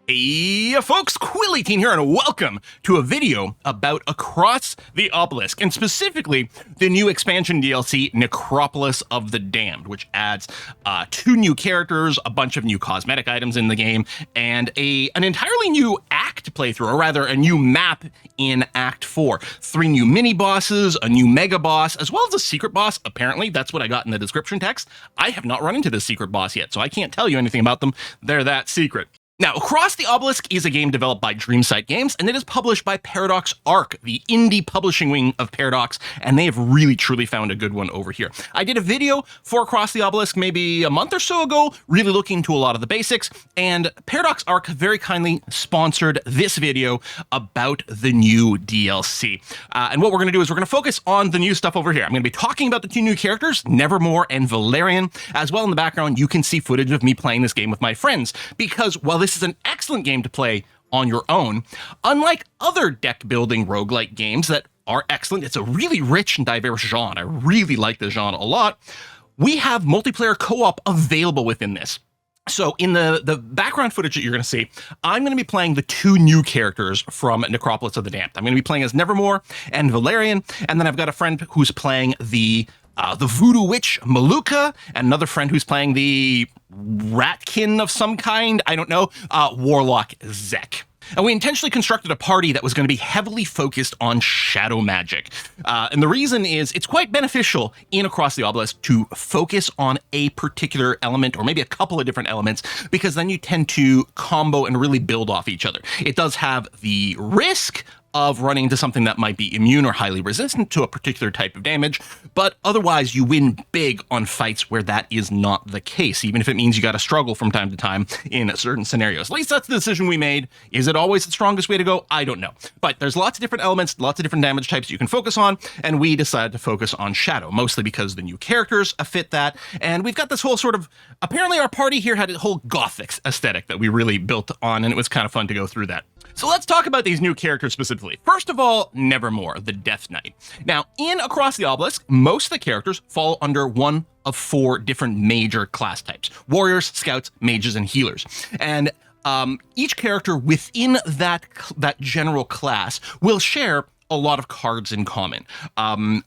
Hey folks, Quilly18 here, and welcome to a video about Across the Obelisk, and specifically the new expansion DLC, Necropolis of the Damned, which adds 2 new characters, a bunch of new cosmetic items in the game, and an entirely new act to play through, or rather a new map in Act 4. 3 new mini-bosses, a new mega-boss, as well as a secret boss. Apparently, that's what I got in the description text. I have not run into this secret boss yet, so I can't tell you anything about them. They're that secret. Now, Across the Obelisk is a game developed by Dreamsight Games, and it is published by Paradox Arc, the indie publishing wing of Paradox, and they have really truly found a good one over here. I did a video for Across the Obelisk maybe a month or so ago, really looking into a lot of the basics, and Paradox Arc very kindly sponsored this video about the new DLC. And what we're going to do is we're going to focus on the new stuff over here. I'm going to be talking about the 2 new characters, Nevermore and Valyrian, as well in the background you can see footage of me playing this game with my friends, because while this is an excellent game to play on your own, unlike other deck-building roguelike games that are excellent, it's a really rich and diverse genre. I really like this genre a lot. We have multiplayer co-op available within this. So in the background footage that you're going to see, I'm going to be playing the 2 new characters from Necropolis of the Damned. I'm going to be playing as Nevermore and Valyrian, and then I've got a friend who's playing the Voodoo Witch Maluka, and another friend who's playing the Ratkin of some kind, I don't know, Warlock Zek. And we intentionally constructed a party that was going to be heavily focused on shadow magic. And the reason is it's quite beneficial in Across the Obelisk to focus on a particular element, or maybe a couple of different elements, because then you tend to combo and really build off each other. It does have the risk of running into something that might be immune or highly resistant to a particular type of damage, but otherwise you win big on fights where that is not the case, even if it means you got to struggle from time to time in certain scenarios. At least that's the decision we made. Is it always the strongest way to go? I don't know. But there's lots of different elements, lots of different damage types you can focus on, and we decided to focus on Shadow, mostly because the new characters fit that, and we've got this whole sort of, apparently our party here had a whole gothic aesthetic that we really built on, and it was kind of fun to go through that. So let's talk about these new characters specifically. First of all, Nevermore, the Death Knight. Now, in Across the Obelisk, most of the characters fall under one of 4 different major class types: warriors, scouts, mages, and healers. And each character within that general class will share a lot of cards in common,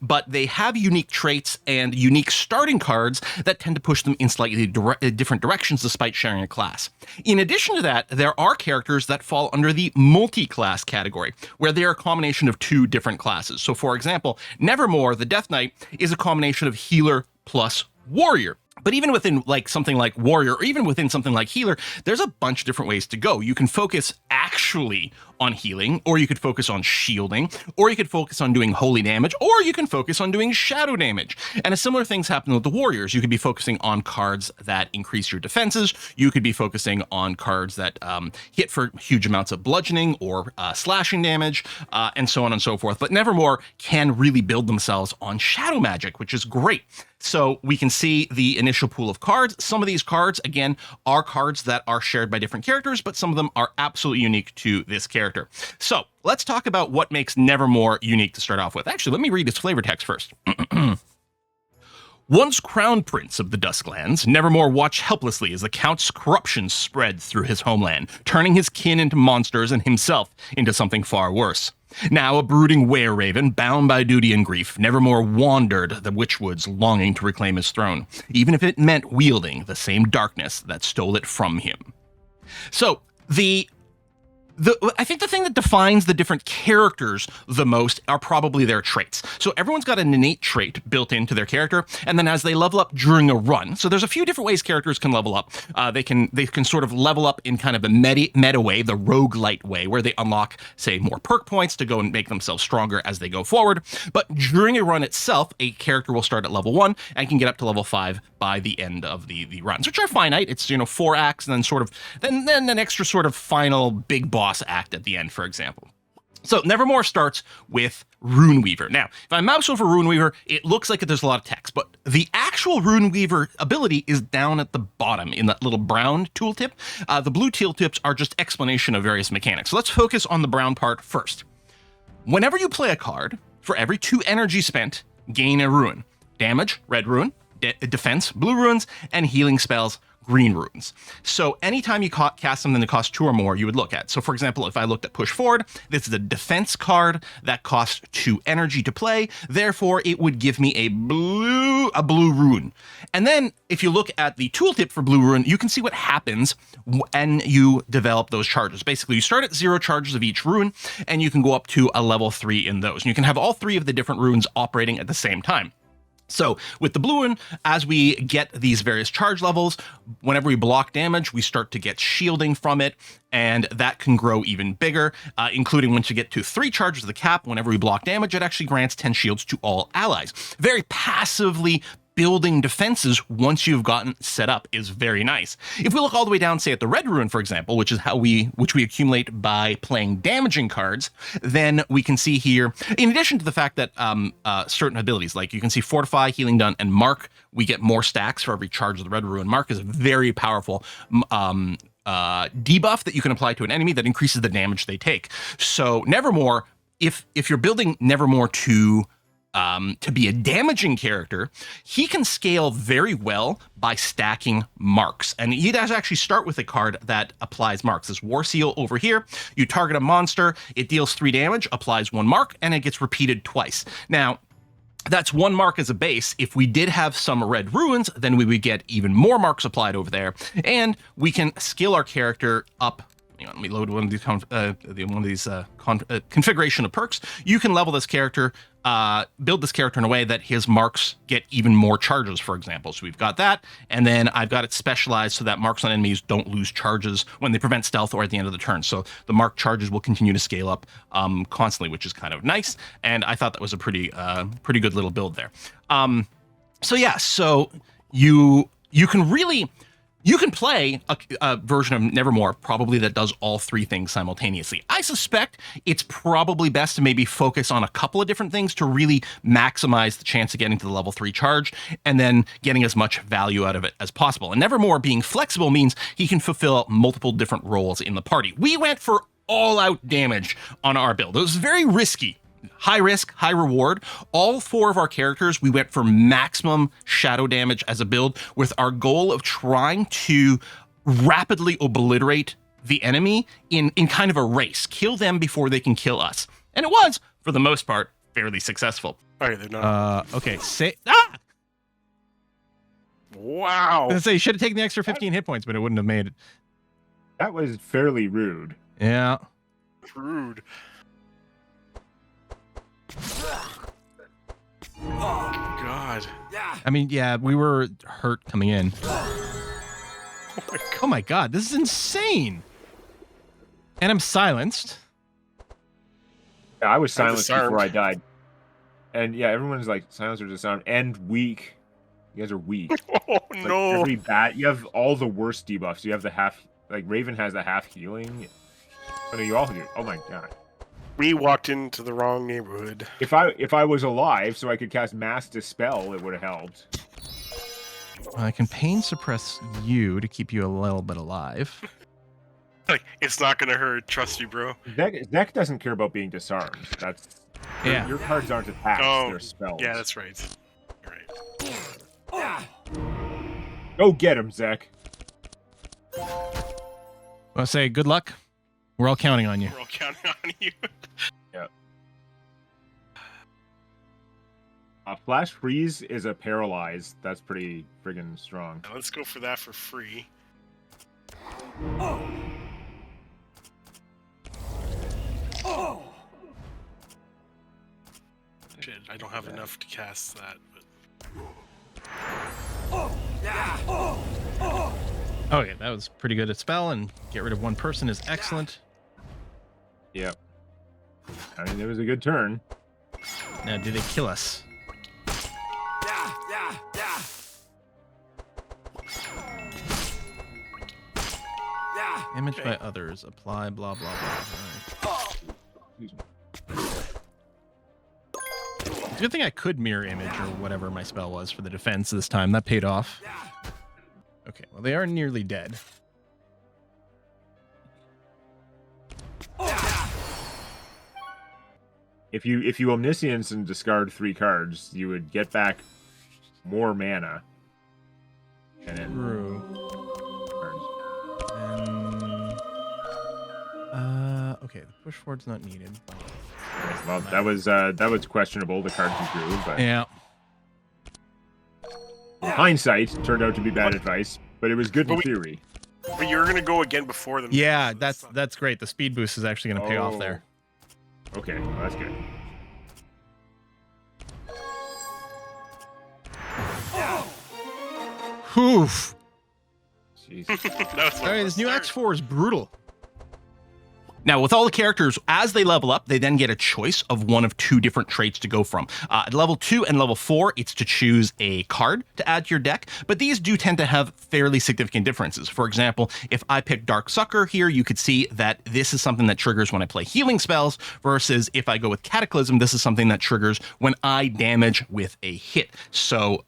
but they have unique traits and unique starting cards that tend to push them in slightly different directions despite sharing a class. In addition to that, there are characters that fall under the multi-class category, where they are a combination of 2 different classes. So for example, Nevermore, the Death Knight, is a combination of healer plus warrior. But even within like something like warrior, or even within something like healer, there's a bunch of different ways to go. You can focus actually on healing, or you could focus on shielding, or you could focus on doing holy damage, or you can focus on doing shadow damage. And a similar things happen with the warriors. You could be focusing on cards that increase your defenses. You could be focusing on cards that hit for huge amounts of bludgeoning or slashing damage, and so on and so forth. But Nevermore can really build themselves on shadow magic, which is great. So we can see the initial pool of cards. Some of these cards, again, are cards that are shared by different characters, but some of them are absolutely unique to this character. So let's talk about what makes Nevermore unique to start off with. Actually, let me read its flavor text first. Once crown prince of the Dusklands, Nevermore watched helplessly as the Count's corruption spread through his homeland, turning his kin into monsters and himself into something far worse. Now a brooding were-raven, bound by duty and grief, Nevermore wandered the Witchwoods, longing to reclaim his throne, even if it meant wielding the same darkness that stole it from him. So, I think the thing that defines the different characters the most are probably their traits. So everyone's got an innate trait built into their character, and then as they level up during a run, so there's a few different ways characters can level up. They can sort of level up in kind of a meta way, the roguelite way, where they unlock, say, more perk points to go and make themselves stronger as they go forward. But during a run itself, a character will start at level 1 and can get up to level 5 by the end of the runs, which are finite. It's, 4 acts and then sort of then an extra sort of final big boss act at the end, for example. So Nevermore starts with Runeweaver. Now, if I mouse over Runeweaver, it looks like there's a lot of text, but the actual Runeweaver ability is down at the bottom in that little brown tooltip. The blue tooltips are just explanation of various mechanics. So let's focus on the brown part first. Whenever you play a card, for every 2 energy spent, gain a rune. Damage, red rune. Defense, blue runes, and healing spells, green runes. So anytime you cast something that costs 2 or more, you would look at. So for example, if I looked at Push Forward, this is a defense card that costs 2 energy to play. Therefore, it would give me a blue rune. And then if you look at the tooltip for blue rune, you can see what happens when you develop those charges. Basically, you start at 0 charges of each rune, and you can go up to a level 3 in those. And you can have all 3 of the different runes operating at the same time. So with the blue one, as we get these various charge levels, whenever we block damage, we start to get shielding from it, and that can grow even bigger, including once you get to 3 charges of the cap, whenever we block damage, it actually grants 10 shields to all allies. Very passively building defenses once you've gotten set up is very nice. If we look all the way down, say at the red rune, for example, which we accumulate by playing damaging cards, then we can see here, in addition to the fact that certain abilities, like you can see Fortify, Healing Done, and Mark, we get more stacks for every charge of the red rune. Mark is a very powerful debuff that you can apply to an enemy that increases the damage they take. So Nevermore, if you're building Nevermore to be a damaging character, he can scale very well by stacking marks. And he does actually start with a card that applies marks. This War Seal over here, you target a monster, it deals 3 damage, applies 1 mark, and it gets repeated twice. Now, that's 1 mark as a base. If we did have some red runes, then we would get even more marks applied over there, and we can skill our character up. Let me load one of these configuration of perks. You can level this character, build this character in a way that his marks get even more charges, for example. So we've got that, and then I've got it specialized so that marks on enemies don't lose charges when they prevent stealth or at the end of the turn. So the mark charges will continue to scale up constantly, which is kind of nice. And I thought that was a pretty good little build there. So yeah, so you can play a version of Nevermore probably that does all 3 things simultaneously. I suspect it's probably best to maybe focus on a couple of different things to really maximize the chance of getting to the level 3 charge and then getting as much value out of it as possible. And Nevermore being flexible means he can fulfill multiple different roles in the party. We went for all-out damage on our build. It was very risky. High risk, high reward. All 4 of our characters, we went for maximum shadow damage as a build with our goal of trying to rapidly obliterate the enemy in kind of a race. Kill them before they can kill us. And it was, for the most part, fairly successful. Okay, they're not. Okay, Wow. I was gonna say, you should have taken the extra 15 hit points, but it wouldn't have made it. That was fairly rude. Yeah. Rude. Oh, God. I mean, yeah, we were hurt coming in. Oh my God, this is insane. And I'm silenced. Yeah, I was silenced disarmed. before I died. And yeah, everyone's like silenced or disarmed and weak. You guys are weak. Oh, Like, no. every bat, you have all the worst debuffs. You have the half, like Raven has the half healing. Oh, no, you all do. Oh my God. We walked into the wrong neighborhood. If I was alive, so I could cast Mass Dispel, it would have helped. I can pain suppress you to keep you a little bit alive. Like, it's not gonna hurt. Trust me, bro. Zek doesn't care about being disarmed. That's Yeah. Your cards aren't attacks; they're spells. Yeah, that's right. Right. Go get him, Zek. I'll say good luck. We're all counting on you. We're all counting on you. Yeah. Flash Freeze is a paralyze. That's pretty friggin' strong. Now let's go for that for free. Shit, I don't have enough to cast that. Okay, that was pretty good at spell, and get rid of 1 person is excellent. Yep. I mean, it was a good turn. Now, do they kill us? Image by others. Apply, blah, blah, blah. All right. It's a good thing I could mirror image or whatever my spell was for the defense this time. That paid off. Okay, well, they are nearly dead. If you Omniscience and discard 3 cards, you would get back more mana. And then True. the push forward's not needed. Well, that was questionable, the cards you drew, but Yeah. hindsight turned out to be bad advice, but it was good in theory. But you're gonna go again before them. Yeah, that's great. The speed boost is actually going to pay off there. Okay, well, that's good. Oof. Jeez. All right, this new X4 is brutal. Now, with all the characters, as they level up, they then get a choice of one of two different traits to go from. At level 2 and level 4, it's to choose a card to add to your deck, but these do tend to have fairly significant differences. For example, if I pick Dark Sucker here, you could see that this is something that triggers when I play healing spells, versus if I go with Cataclysm, this is something that triggers when I damage with a hit. So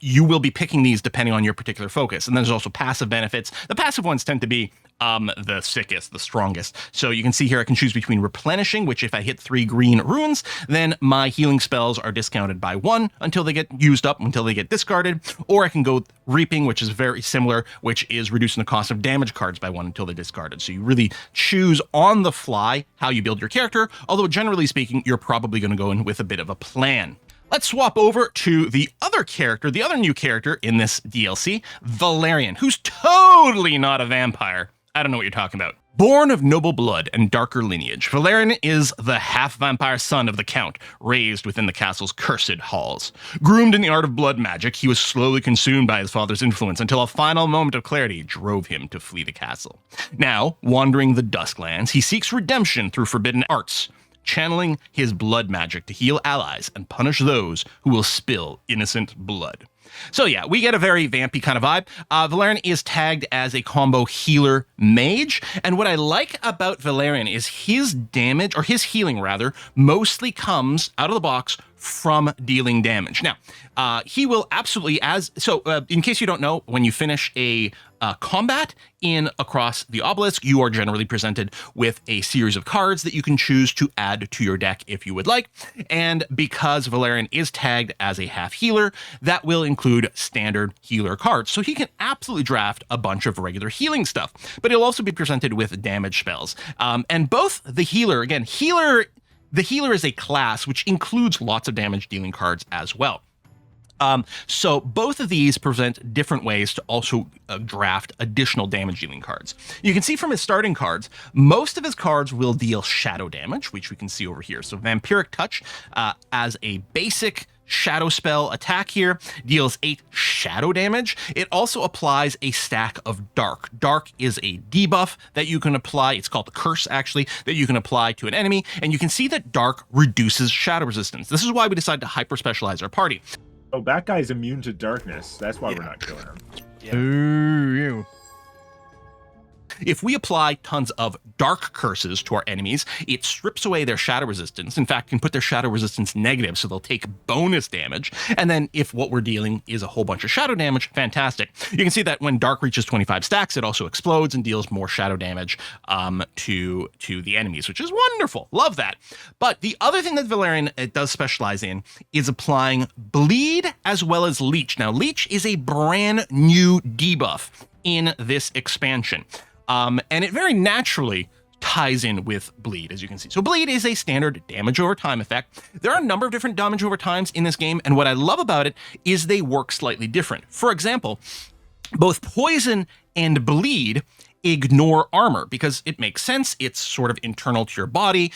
you will be picking these depending on your particular focus. And then there's also passive benefits. The passive ones tend to be the sickest, the strongest. So you can see here I can choose between replenishing, which if I hit 3 green runes, then my healing spells are discounted by 1 until they get used up, until they get discarded. Or I can go reaping, which is very similar, which is reducing the cost of damage cards by 1 until they're discarded. So you really choose on the fly how you build your character, although generally speaking, you're probably going to go in with a bit of a plan. Let's swap over to the other character, the other new character in this DLC, Valyrian, who's totally not a vampire. I don't know what you're talking about. Born of noble blood and darker lineage, Valyrian is the half-vampire son of the Count, raised within the castle's cursed halls. Groomed in the art of blood magic, he was slowly consumed by his father's influence until a final moment of clarity drove him to flee the castle. Now, wandering the Dusklands, he seeks redemption through forbidden arts, channeling his blood magic to heal allies and punish those who will spill innocent blood. So yeah, we get a very vampy kind of vibe. Valyrian is tagged as a combo healer mage, and what I like about Valyrian is his damage, or his healing rather, mostly comes out of the box from dealing damage. Now, he will absolutely, in case you don't know, when you finish a combat in Across the Obelisk, you are generally presented with a series of cards that you can choose to add to your deck if you would like. And because Valyrian is tagged as a half healer, that will include standard healer cards. So he can absolutely draft a bunch of regular healing stuff, but he'll also be presented with damage spells. And both the healer, the healer is a class which includes lots of damage dealing cards as well. So both of these present different ways to also draft additional damage dealing cards. You can see from his starting cards, most of his cards will deal shadow damage, which we can see over here. So Vampiric Touch, as a basic shadow spell attack here, deals 8 shadow damage. It also applies a stack of dark. Dark is a debuff that you can apply. It's called the curse, actually, that you can apply to an enemy. And you can see that dark reduces shadow resistance. This is why we decided to hyper specialize our party. Oh, that guy's immune to darkness. That's why we're not killing him. Yeah. Ooh. If we apply tons of dark curses to our enemies, it strips away their shadow resistance. In fact, can put their shadow resistance negative, so they'll take bonus damage. And then if what we're dealing is a whole bunch of shadow damage, fantastic. You can see that when dark reaches 25 stacks, it also explodes and deals more shadow damage to the enemies, which is wonderful. Love that. But the other thing that Valyrian does specialize in is applying bleed as well as leech. Now, leech is a brand new debuff in this expansion. And it very naturally ties in with bleed, as you can see. So bleed is a standard damage over time effect. There are a number of different damage over times in this game, and what I love about it is they work slightly different. For example, both poison and bleed ignore armor because it makes sense. It's sort of internal to your body.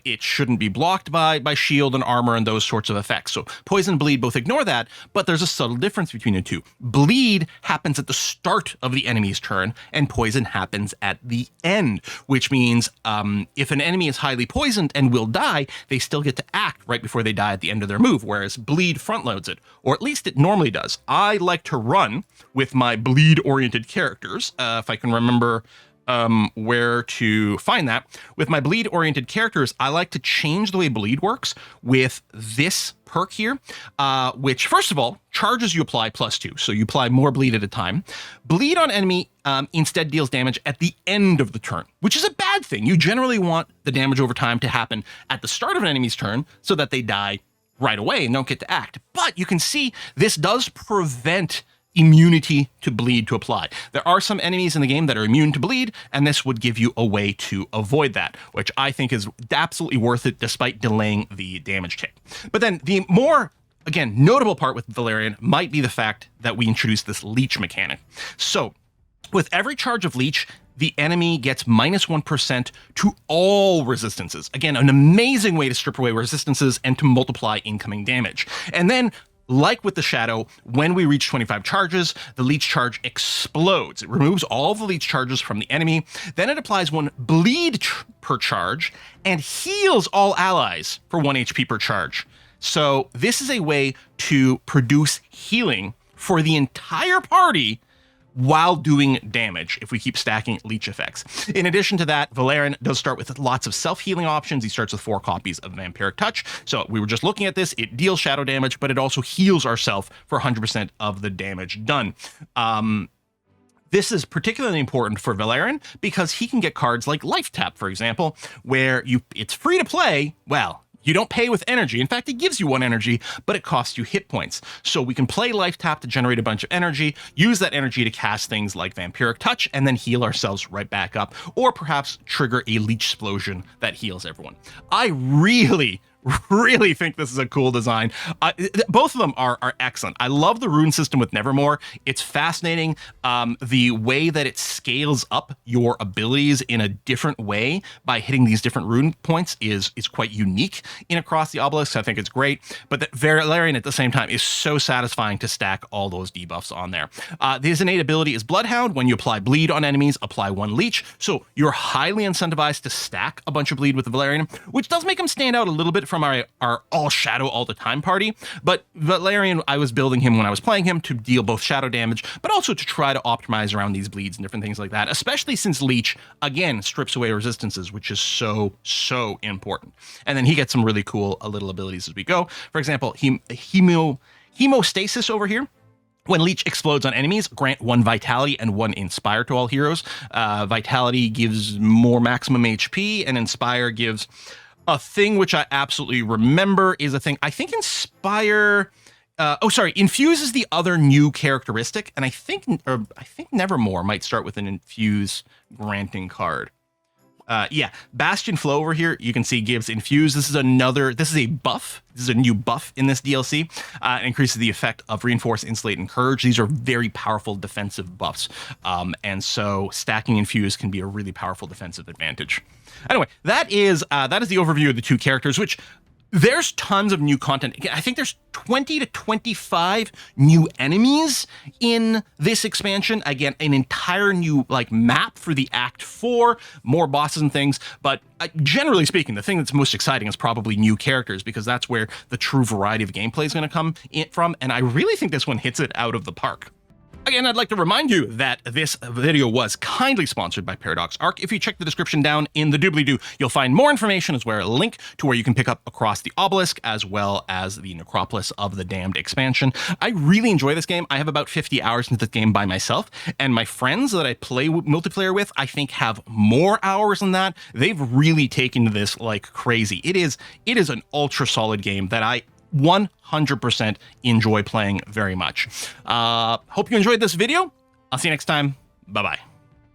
It shouldn't be blocked by shield and armor and those sorts of effects. So poison and bleed both ignore that, but there's a subtle difference between the two. Bleed happens at the start of the enemy's turn, and poison happens at the end, which means if an enemy is highly poisoned and will die, they still get to act right before they die at the end of their move, whereas bleed front loads it, or at least it normally does. I like to run with my bleed-oriented characters, if I can remember where to find that. With my bleed-oriented characters, I like to change the way bleed works with this perk here, which, first of all, charges you apply +2, so you apply more bleed at a time. Bleed on enemy instead deals damage at the end of the turn, which is a bad thing. You generally want the damage over time to happen at the start of an enemy's turn so that they die right away and don't get to act. But you can see this does prevent immunity to bleed to apply. There are some enemies in the game that are immune to bleed, and this would give you a way to avoid that, which I think is absolutely worth it despite delaying the damage tick. But then the more, again, notable part with Valyrian might be the fact that we introduced this leech mechanic. So with every charge of leech, the enemy gets -1% to all resistances. Again, an amazing way to strip away resistances and to multiply incoming damage. And then, like with the Shadow, when we reach 25 charges, the leech charge explodes. It removes all the leech charges from the enemy. Then it applies 1 bleed per charge and heals all allies for 1 HP per charge. So this is a way to produce healing for the entire party while doing damage if we keep stacking leech effects. In addition to that, Valyrian does start with lots of self-healing options. He starts with 4 copies of Vampiric Touch. So we were just looking at this. It deals shadow damage, but it also heals ourselves for 100% of the damage done. This is particularly important for Valyrian because he can get cards like Life Tap, for example, where it's free to play. Well, you don't pay with energy. In fact, it gives you 1 energy, but it costs you hit points. So we can play Life Tap to generate a bunch of energy, use that energy to cast things like Vampiric Touch, and then heal ourselves right back up, or perhaps trigger a Leech Explosion that heals everyone. I really think this is a cool design. Both of them are excellent. I love the rune system with Nevermore. It's fascinating. The way that it scales up your abilities in a different way by hitting these different rune points is quite unique in Across the Obelisk. I think it's great. But that Valyrian at the same time is so satisfying to stack all those debuffs on there. His innate ability is Bloodhound. When you apply bleed on enemies, apply 1 leech. So you're highly incentivized to stack a bunch of bleed with the Valyrian, which does make him stand out a little bit from our all shadow all the time party. But Valyrian, I was building him when I was playing him to deal both shadow damage, but also to try to optimize around these bleeds and different things like that, especially since leech, again, strips away resistances, which is so important. And then he gets some really cool little abilities as we go. For example, hemostasis over here. When leech explodes on enemies, grant 1 vitality and 1 inspire to all heroes. Vitality gives more maximum HP, and inspire gives a thing which I absolutely remember is a thing. I think Inspire. Infuses the other new characteristic, and I think Nevermore might start with an infuse granting card. Bastion Flow over here, you can see gives infuse. This is a buff. This is a new buff in this DLC. It increases the effect of reinforce, insulate, and encourage. These are very powerful defensive buffs. And so stacking infuse can be a really powerful defensive advantage. Anyway, that is the overview of the 2 characters, which there's tons of new content. I think there's 20 to 25 new enemies in this expansion. Again, an entire new map for the Act 4, more bosses and things. But generally speaking, the thing that's most exciting is probably new characters, because that's where the true variety of gameplay is going to come from. And I really think this one hits it out of the park. Again, I'd like to remind you that this video was kindly sponsored by Paradox Arc. If you check the description down in the doobly-doo, you'll find more information as well as a link to where you can pick up Across the Obelisk, as well as the Necropolis of the Damned expansion. I really enjoy this game. I have about 50 hours into the game by myself, and my friends that I play multiplayer with, I think, have more hours than that. They've really taken to this like crazy. It is an ultra solid game that I 100% enjoy playing very much. Hope you enjoyed this video. I'll see you next time. Bye-bye.